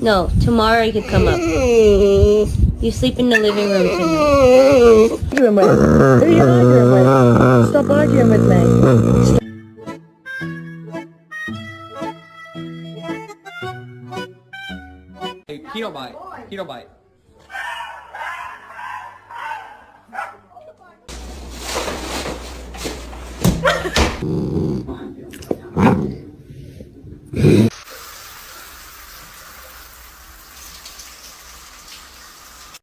No, tomorrow you could come up. You sleep in the living room tonight. Arguing with? Who are you arguing with? Stop arguing with me. Hey, Keto Bite. Keto Bite.